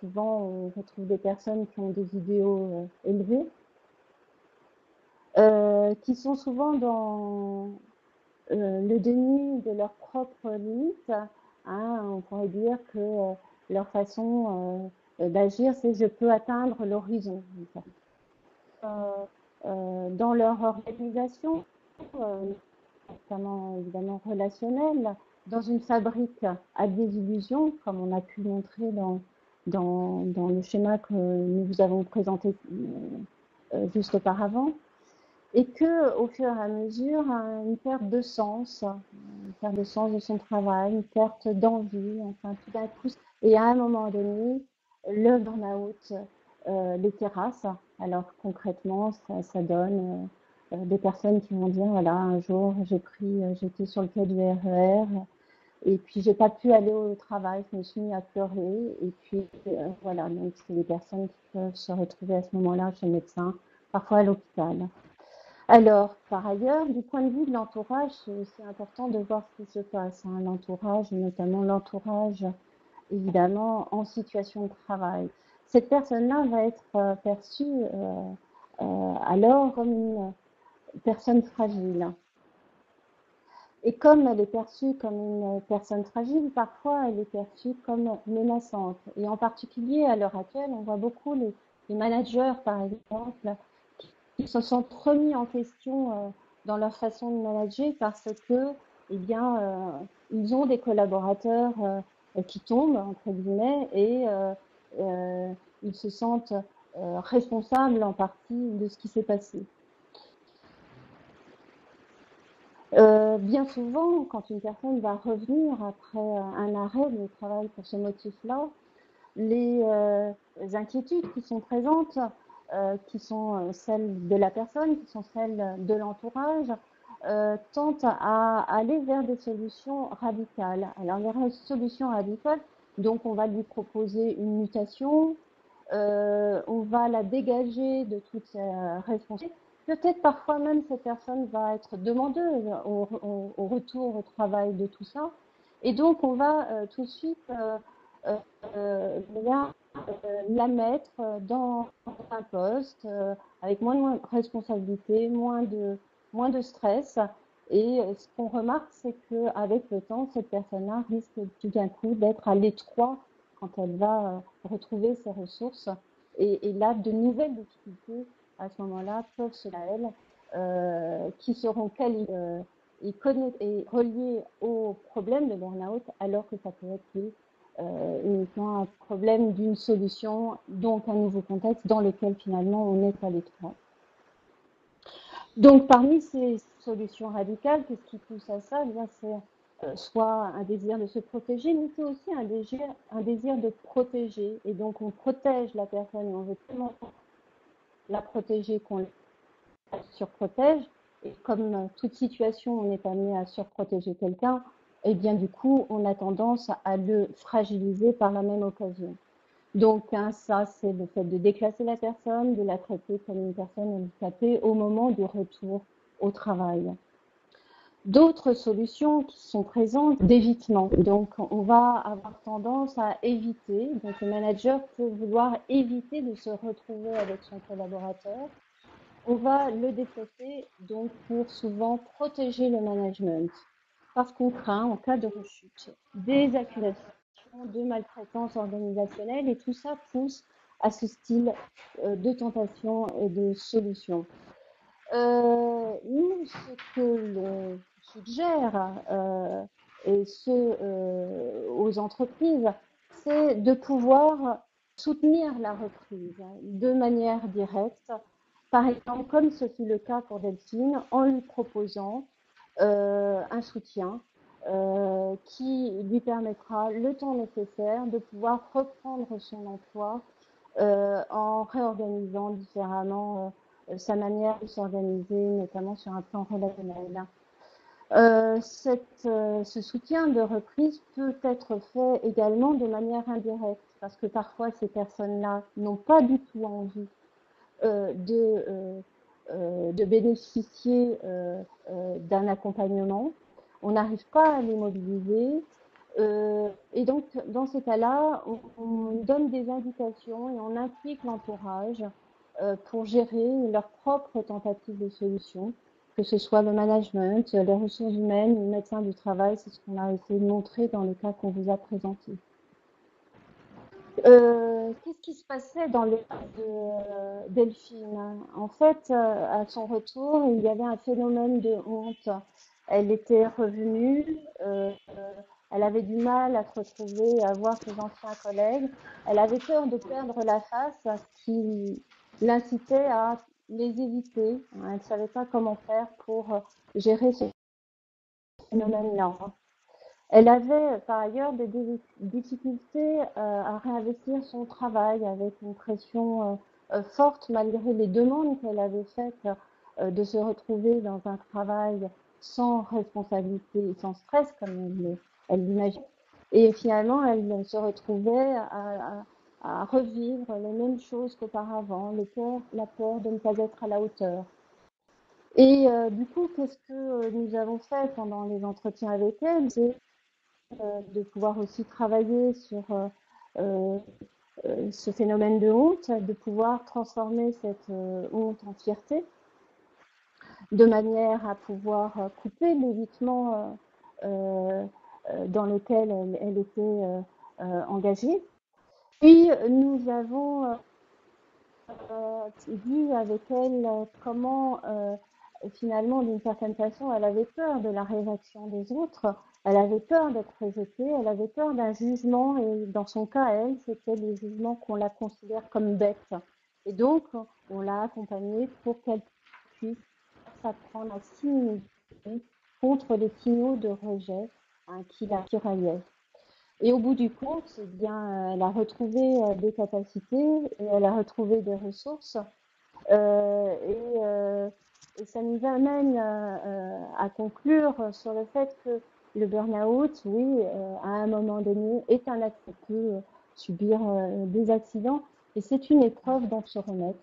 souvent, on retrouve des personnes qui ont des idéaux élevés, qui sont souvent dans le déni de leurs propres limites. Hein. On pourrait dire que leur façon d'agir, c'est je peux atteindre l'horizon. Dans leur organisation, notamment évidemment relationnelle, dans une fabrique à désillusion, comme on a pu le montrer dans le schéma que nous vous avons présenté juste auparavant, et que au fur et à mesure, une perte de sens, de son travail, une perte d'envie, enfin tout d'un coup, et à un moment donné, le burn-out les terrasse. Alors concrètement, ça donne des personnes qui vont dire voilà, un jour j'étais sur le quai du RER et puis j'ai pas pu aller au travail, je me suis mis à pleurer et puis voilà, donc c'est des personnes qui peuvent se retrouver à ce moment-là chez le médecin, parfois à l'hôpital. Alors, par ailleurs, du point de vue de l'entourage, c'est aussi important de voir ce qui se passe. Hein. L'entourage, notamment l'entourage, évidemment, en situation de travail. Cette personne-là va être perçue alors comme une personne fragile. Et comme elle est perçue comme une personne fragile, parfois elle est perçue comme menaçante. Et en particulier, à l'heure actuelle, on voit beaucoup les managers, par exemple, qui se sont remis en question dans leur façon de manager parce que, eh bien, ils ont des collaborateurs qui tombent, entre guillemets, et ils se sentent responsables en partie de ce qui s'est passé. Bien souvent, quand une personne va revenir après un arrêt de travail pour ce motif-là, les inquiétudes qui sont présentes, qui sont celles de la personne, qui sont celles de l'entourage, tentent à aller vers des solutions radicales. Alors, les solutions radicales, donc on va lui proposer une mutation, on va la dégager de toutes ses responsabilités. Peut-être parfois même cette personne va être demandeuse au retour au travail de tout ça. Et donc on va tout de suite la mettre dans un poste avec moins de responsabilités, moins de stress. Et ce qu'on remarque, c'est qu'avec le temps, cette personne-là risque tout d'un coup d'être à l'étroit quand elle va retrouver ses ressources. Et là, de nouvelles difficultés, à ce moment-là, peuvent se à elle, qui seront et reliées au problème de burn-out, alors que ça peut être uniquement un problème d'une solution, donc un nouveau contexte dans lequel finalement on est à l'étroit. Donc parmi ces solutions radicales, qu'est-ce qui pousse à ça? Eh bien, c'est soit un désir de se protéger, mais c'est aussi un désir de protéger. Et donc on protège la personne et on veut tellement la protéger qu'on la surprotège. Et comme toute situation, on est amené à surprotéger quelqu'un, et bien du coup, on a tendance à le fragiliser par la même occasion. Donc, hein, ça, c'est le fait de déclasser la personne, de la traiter comme une personne handicapée au moment du retour au travail. D'autres solutions qui sont présentes d'évitement. Donc, on va avoir tendance à éviter. Donc, le manager peut vouloir éviter de se retrouver avec son collaborateur. On va le déplacer donc pour souvent protéger le management parce qu'on craint en cas de rechute des accusations de maltraitance organisationnelle et tout ça pousse à ce style de tentation et de solution. Nous, ce que l'on suggère et aux entreprises, c'est de pouvoir soutenir la reprise de manière directe, par exemple, comme ce fut le cas pour Delphine, en lui proposant un soutien qui lui permettra le temps nécessaire de pouvoir reprendre son emploi en réorganisant différemment sa manière de s'organiser, notamment sur un plan relationnel. Ce soutien de reprise peut être fait également de manière indirecte, parce que parfois ces personnes-là n'ont pas du tout envie de bénéficier d'un accompagnement. On n'arrive pas à les mobiliser. Et donc, dans ces cas-là, on donne des indications et on implique l'entourage pour gérer leurs propres tentatives de solution, que ce soit le management, les ressources humaines, le médecin du travail, c'est ce qu'on a essayé de montrer dans les cas qu'on vous a présentés. Qu'est-ce qui se passait dans le cas de Delphine? En fait, à son retour, il y avait un phénomène de honte. Elle était revenue, elle avait du mal à se retrouver, à voir ses anciens collègues. Elle avait peur de perdre la face, ce qui l'incitait à les éviter. Elle ne savait pas comment faire pour gérer ce phénomène-là. Elle avait par ailleurs des difficultés à réinvestir son travail avec une pression forte malgré les demandes qu'elle avait faites de se retrouver dans un travail sans responsabilité, sans stress comme elle l'imaginait. Et finalement, elle se retrouvait à revivre les mêmes choses qu'auparavant, la peur de ne pas être à la hauteur. Et du coup, qu'est-ce que nous avons fait pendant les entretiens avec elle? C'est de pouvoir aussi travailler sur euh, ce phénomène de honte, de pouvoir transformer cette honte en fierté, de manière à pouvoir couper l'évitement dans lequel elle était engagée. Puis nous avons vu avec elle comment finalement, d'une certaine façon, elle avait peur de la réaction des autres, elle avait peur d'être rejetée, elle avait peur d'un jugement, et dans son cas, elle, c'était le jugement qu'on la considère comme bête. Et donc, on l'a accompagnée pour qu'elle puisse s'apprendre à s'immuniser contre les signaux de rejet qui la tiraillaient. Et au bout du compte, eh bien, elle a retrouvé des capacités et elle a retrouvé des ressources. Euh, et, euh, et ça nous amène à conclure sur le fait que le burn-out, oui, à un moment donné, est un acte qui peut subir des accidents et c'est une épreuve dont se remettre.